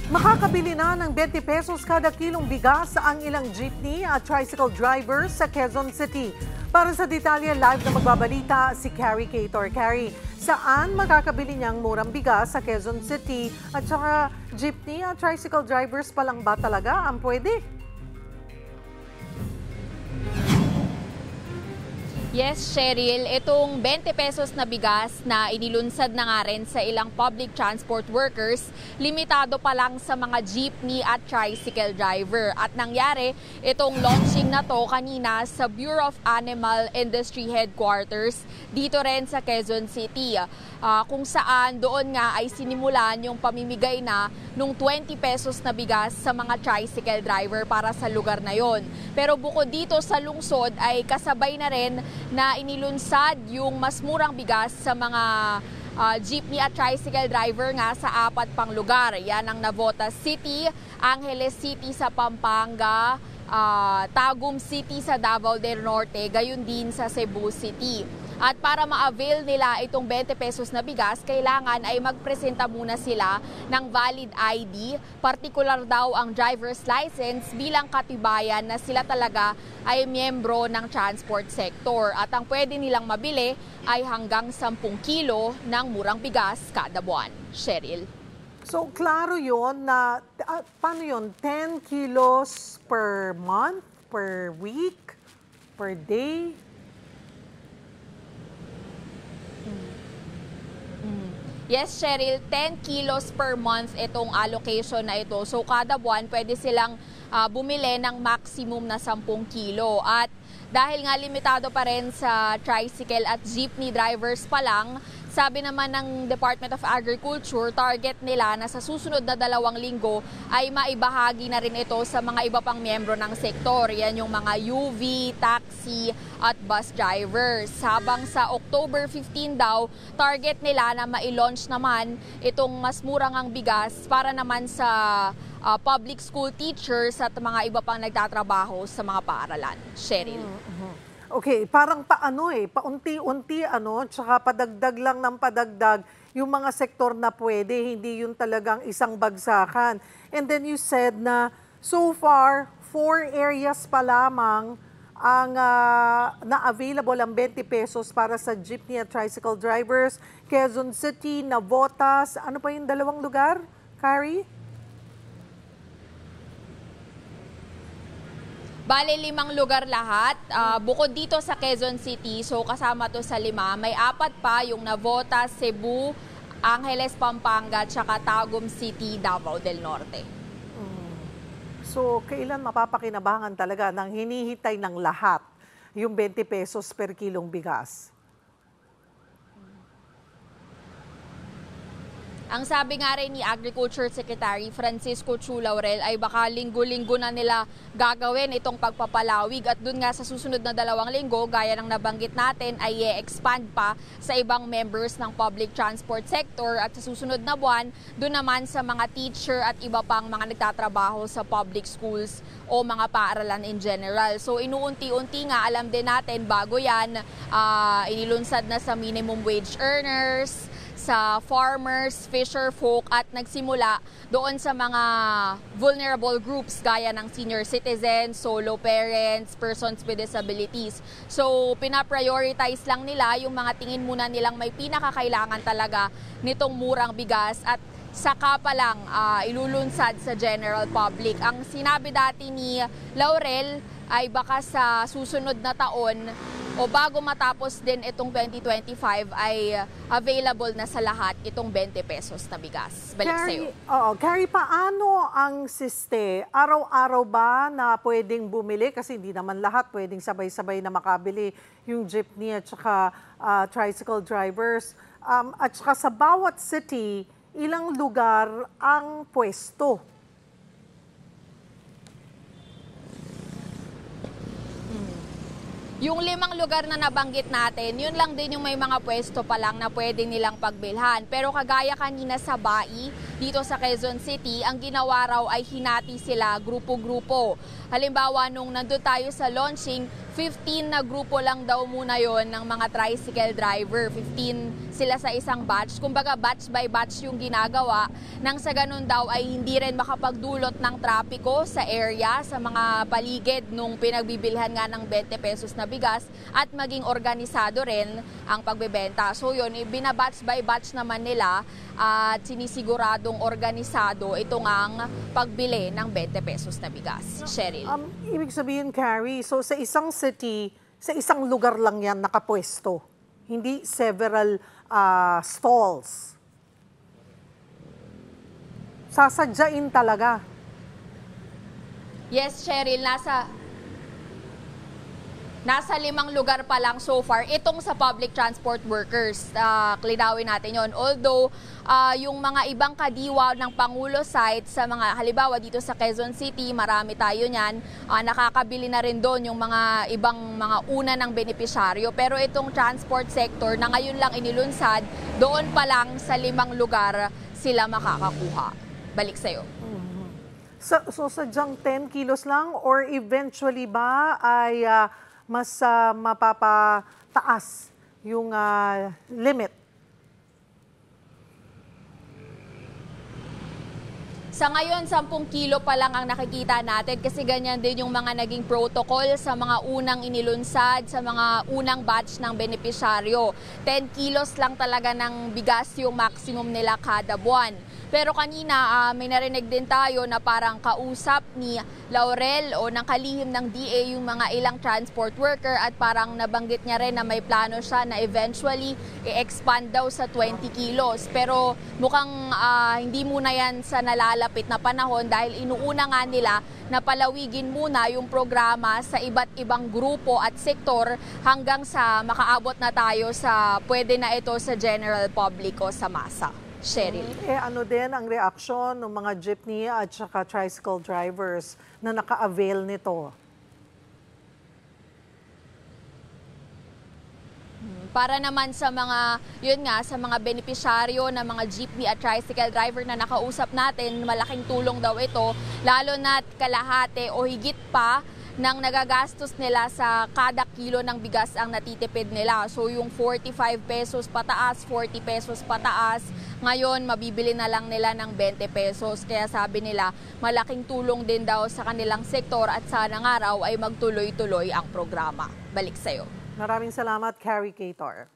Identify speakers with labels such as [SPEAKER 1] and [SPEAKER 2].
[SPEAKER 1] Makakabili na ng 20 pesos kada kilong bigas ang ilang jeepney at tricycle drivers sa Quezon City. Para sa detalye, live na magbabalita si Carrie Cator. Carrie, saan makakabili niyang murang bigas sa Quezon City at saka jeepney at tricycle drivers pa lang ba talaga ang pwede?
[SPEAKER 2] Yes, Cheryl, itong 20 pesos na bigas na inilunsad na nga rin sa ilang public transport workers, limitado pa lang sa mga jeepney at tricycle driver. At nangyari, itong launching na to kanina sa Bureau of Animal Industry Headquarters dito rin sa Quezon City. Kung saan doon nga ay sinimulan yung pamimigay na nung 20 pesos na bigas sa mga tricycle driver para sa lugar na yon. Pero bukod dito sa lungsod ay kasabay na rin na inilunsad yung mas murang bigas sa mga jeepney at tricycle driver nga sa 4 pang lugar. Yan ang Navotas City, Angeles City sa Pampanga, Tagum City sa Davao del Norte, gayon din sa Cebu City. At para ma-avail nila itong 20 pesos na bigas, kailangan ay magpresenta muna sila ng valid ID, partikular daw ang driver's license bilang katibayan na sila talaga ay miyembro ng transport sector. At ang pwede nilang mabili ay hanggang 10 kilo ng murang bigas kada buwan. Cheryl.
[SPEAKER 1] So, klaro yon na, paano yun? 10 kilos per month, per week, per day?
[SPEAKER 2] Yes, Cheryl, 10 kilos per month itong allocation na ito. So kada buwan pwede silang bumili ng maximum na 10 kilo. At dahil nga limitado pa rin sa tricycle at jeepney drivers pa lang, sabi naman ng Department of Agriculture, target nila na sa susunod na 2 linggo ay maibahagi na rin ito sa mga iba pang miyembro ng sektor. Yan yung mga UV, taxi at bus drivers. Habang sa October 15 daw, target nila na ma-launch naman itong mas murang ang bigas para naman sa public school teachers at mga iba pang nagtatrabaho sa mga paaralan. Cheryl.
[SPEAKER 1] Okay, parang paunti-unti tsaka padagdag lang ng padagdag yung mga sektor na pwede, hindi yung talagang isang bagsakan. And then you said na so far, 4 areas pa lamang ang na-available ang 20 pesos para sa jeepney at tricycle drivers. Quezon City, Navotas, ano pa yung 2 lugar, Carrie?
[SPEAKER 2] Bale, 5 lugar lahat. Bukod dito sa Quezon City, so kasama to sa 5, may 4 pa yung Navotas, Cebu, Angeles, Pampanga, tsaka Tagum City, Davao del Norte.
[SPEAKER 1] So, kailan mapapakinabangan talaga ng hinihitay ng lahat yung 20 pesos per kilong bigas?
[SPEAKER 2] Ang sabi nga rin ni Agriculture Secretary Francisco Chu Laurel ay baka linggo-linggo na nila gagawin itong pagpapalawig at dun nga sa susunod na 2 linggo, gaya ng nabanggit natin, ay i-expand pa sa ibang members ng public transport sector at sa susunod na buwan, dun naman sa mga teacher at iba pang mga nagtatrabaho sa public schools o mga paaralan in general. So inuunti-unti nga, alam din natin, bago yan, inilunsad na sa minimum wage earners, sa farmers, fisher folk at nagsimula doon sa mga vulnerable groups gaya ng senior citizens, solo parents, persons with disabilities. So pinaprioritize lang nila yung mga tingin muna nilang may pinakakailangan talaga nitong murang bigas at saka pa lang ilulunsad sa general public. Ang sinabi dati ni Laurel ay baka sa susunod na taon o bago matapos din itong 2025 ay available na sa lahat itong 20 pesos na bigas. Balik sa'yo.
[SPEAKER 1] Carrie, paano ang siste? Araw-araw ba na pwedeng bumili? Kasi hindi naman lahat pwedeng sabay-sabay na makabili yung jeepney at saka tricycle drivers. At saka sa bawat city, ilang lugar ang pwesto?
[SPEAKER 2] Yung 5 lugar na nabanggit natin, yun lang din yung may mga pwesto pa lang na pwede nilang pagbilhan. Pero kagaya kanina sa Bai, dito sa Quezon City, ang ginawa raw ay hinati sila grupo-grupo. Halimbawa, nung nandun tayo sa launching, 15 na grupo lang daw muna yon ng mga tricycle driver. 15 sila sa isang batch. Kumbaga batch by batch yung ginagawa nang sa ganun daw ay hindi rin makapagdulot ng trapiko sa area, sa mga paligid nung pinagbibilhan nga ng 20 pesos na bigas at maging organisado rin ang pagbebenta. So yun, binabatch by batch naman nila at sinisiguradong organisado itong ang pagbili ng 20 pesos na bigas. Cheryl.
[SPEAKER 1] Ibig sabihin, Carrie, so sa isang city, sa isang lugar lang yan nakapwesto, hindi several stalls. Sasadyain talaga.
[SPEAKER 2] Yes, Cheryl, nasa 5 lugar pa lang so far. Itong sa public transport workers, linawin natin yon. Although, yung mga ibang kadiwa ng Pangulo site, sa mga halimbawa dito sa Quezon City, marami tayo niyan, nakakabili na rin doon yung mga ibang mga una ng benepisyaryo. Pero itong transport sector na ngayon lang inilunsad, doon pa lang sa 5 lugar sila makakakuha. Balik sa'yo.
[SPEAKER 1] So sadyang 10 kilos lang or eventually ba ay mas mapapataas yung limit?
[SPEAKER 2] Sa ngayon, 10 kilo pa lang ang nakikita natin kasi ganyan din yung mga naging protocol sa mga unang inilunsad, sa mga unang batch ng benepisyaryo. 10 kilos lang talaga ng bigas yung maximum nila kada buwan. Pero kanina, may narinig din tayo na parang kausap ni Laurel o ng kalihim ng DA yung mga ilang transport worker at parang nabanggit niya rin na may plano siya na eventually i-expand daw sa 20 kilos. Pero mukhang hindi muna yan sa nalalapit na panahon dahil inuuna nga nila na palawigin muna yung programa sa iba't ibang grupo at sektor hanggang sa makaabot na tayo sa pwede na ito sa general public o sa masa. Cheryl.
[SPEAKER 1] Ano din ang reaksyon ng mga jeepney at saka tricycle drivers na naka-avail nito?
[SPEAKER 2] Para naman sa mga, yun nga, sa mga benepisyaryo na mga jeepney at tricycle driver na nakausap natin, malaking tulong daw ito, lalo na't kalahati o higit pa nang nagagastos nila sa kada kilo ng bigas ang natitipid nila. So yung 45 pesos pataas, 40 pesos pataas, ngayon mabibili na lang nila ng 20 pesos. Kaya sabi nila, malaking tulong din daw sa kanilang sektor at sana nga raw ay magtuloy-tuloy ang programa. Balik sa'yo.
[SPEAKER 1] Maraming salamat, Carrie Cator.